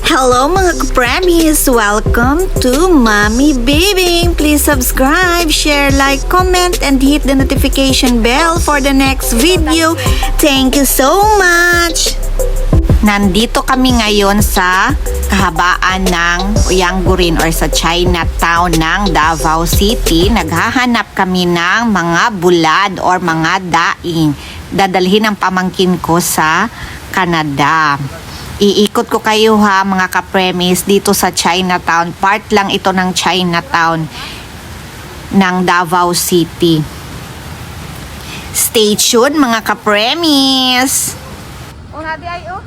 Hello mga ka-premies! Welcome to Mommy Baby! Please subscribe, share, like, comment, and hit the notification bell for the next video. Thank you so much! Nandito kami ngayon sa kahabaan ng Uyanggurin or sa Chinatown ng Davao City. Naghahanap kami ng mga bulad or mga daing. Dadalhin ang pamangkin ko sa Canada. Iikot ko kayo ha mga ka-premies dito sa Chinatown. Part lang ito ng Chinatown ng Davao City. Stay tuned mga ka-premies! O nga di ay o.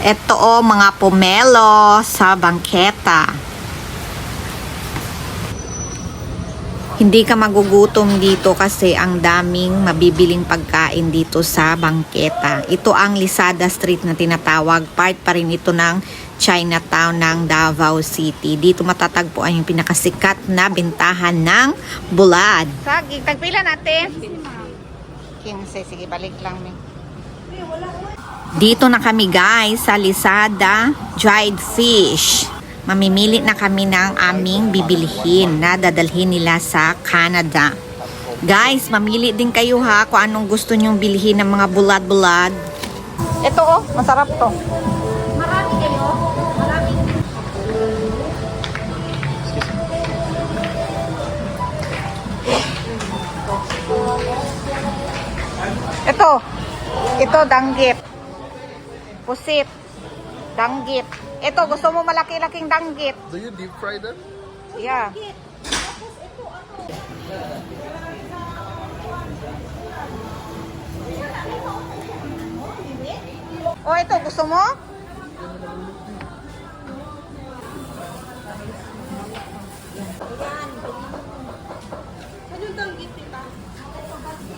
Ito o mga pomelo sa bangketa. Hindi ka magugutom dito kasi ang daming mabibiling pagkain dito sa bangketa. Ito ang Lisada Street na tinatawag. Part pa rin ito ng Chinatown ng Davao City. Dito matatagpuan yung pinakasikat na bintahan ng bulad. Sagi, tagpila natin. 15, sige balik lang. Dito na kami guys sa Lisada Dried Fish. Mamimili na kami ng aming bibilihin na dadalhin nila sa Canada. Guys, mamili din kayo ha kung anong gusto nyong bilhin ng mga bulad-bulad. Ito oh, masarap to. Marami kayo? Marami. Ito danggit. Pusit. Danggit. Ito, gusto mo malaki-laking danggit. Do you deep fry them? Yeah. Oh, ito, gusto mo?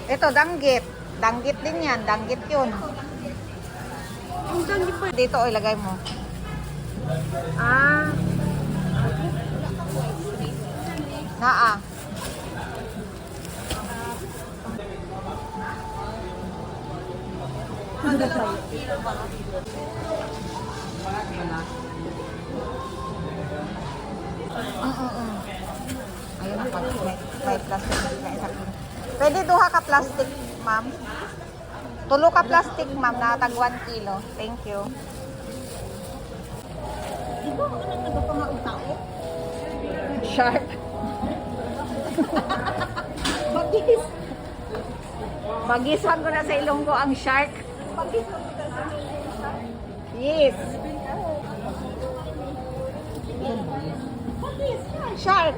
Ito, danggit. Danggit din yan. Danggit yun. Dito, oh, ilagay mo. Ah. Naa. Ayun na pala. May plastic na isa. Pwede duha ka plastic, ma'am. Tulo ka plastic, ma'am, na tag 1 kilo. Thank you. Shark. Bagis. Bagisan ko na sa ilong ko ang shark. Yes. Shark.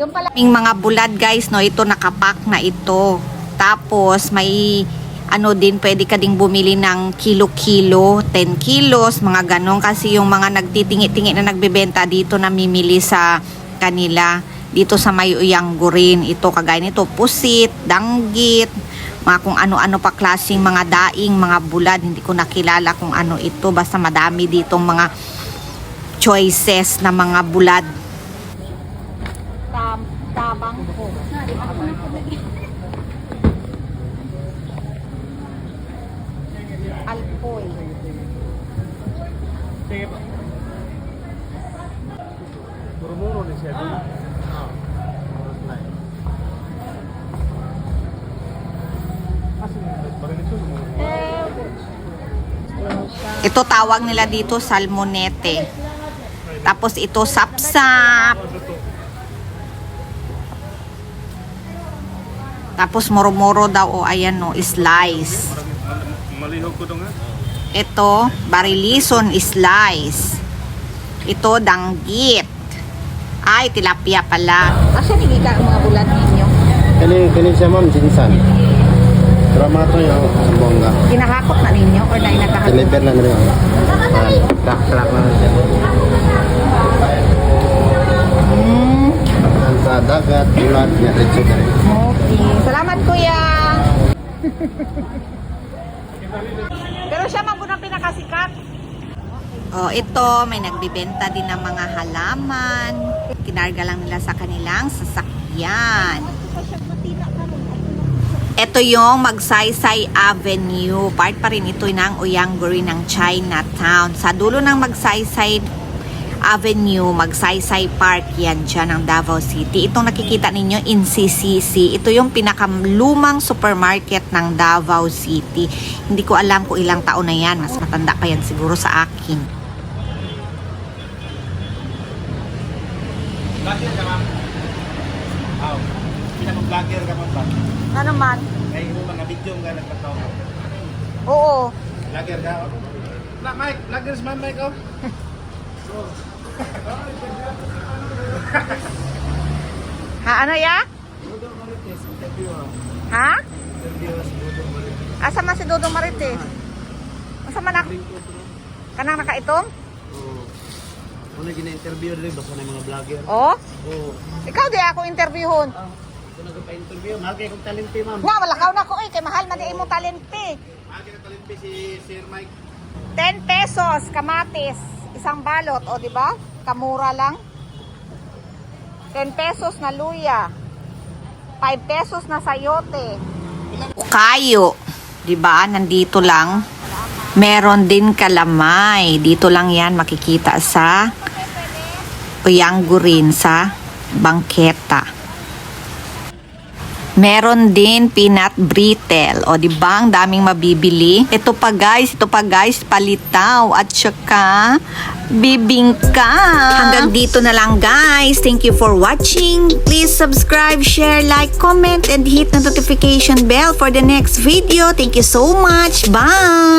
Yung pala yung mga bulad guys, no, ito nakapack na ito. Tapos may ano din, pwede ka ding bumili ng kilo-kilo, 10 kilos, mga ganon. Kasi yung mga nagtitingi-tingi na nagbebenta dito, namimili sa kanila. Dito sa may Uyanggurin. Ito, kagaya nito, pusit, danggit, mga kung ano-ano pa klaseng mga daing, mga bulad. Hindi ko nakilala kung ano ito. Basta madami ditong mga choices na mga bulad. Tabang ko. Alpoy. Muro-muro ni siya doon. Ito tawag nila dito salmonete. Tapos ito sapsap. Tapos moro-moro daw o ayan no, slice. Malihog ko doon nga. Ito, barilison slice. Ito, danggit. Ay, tilapia pala. Asa ni giga ang mga bulad ninyo? Kani siya ma'am, sinsan. Dramato yung bongga. Kinahakot na ninyo or na inakahakot? Deliver na nila. Truck na siya. Sa dagat, bulad, niya, ritso ka rin. Okay. Salamat kuya. Pero siya man po ng pinakasikat. Oh, ito, may nagbibenta din ng mga halaman. Kinarga lang nila sa kanilang sasakyan. Ito yung Magsaysay Avenue. Part pa rin ito ng Uyanguri ng Chinatown. Sa dulo ng Magsaysay Avenue, Magsaysay Park, yan dyan ng Davao City. Itong nakikita ninyo, NCCC. Ito yung pinakamlumang supermarket ng Davao City. Hindi ko alam kung ilang taon na yan. Mas matanda pa yan siguro sa akin. Vlogger ka, ma'am? Oo. Pinaka-vlogger ka, ma'am ba? Ano man? Ay, mga video nga nagpataw. Oo. Vlogger ka? Mike, vloggers man, Mike, oh. Ha, ano ya? Ha? Asa man si Dodong Marites? Asa man ako? Kanang nakaitom? Ano gina-interview rin? Basta na yung mga vlogger. Oo? Oo. Ikaw di ako interviewon. Ito nagpa-interview. Mahal kayo kong talente, ma'am. Nga, malakaw na ko eh. Kay mahal man di imong talente. Mahal kayo ng talente si Sir Mike. 10 pesos, kamatis. Isang balot, o di ba? Kamura lang. 10 pesos na luya. 5 pesos na sayote. Kayo, di ba? Nandito lang. Meron din kalamay. Dito lang yan makikita sa Uyanggurin sa bangketa. Meron din peanut brittle. O, di ba? Ang daming mabibili. Ito pa guys, palitaw. At saka, bibingka. Hanggang dito na lang guys. Thank you for watching. Please subscribe, share, like, comment, and hit the notification bell for the next video. Thank you so much. Bye!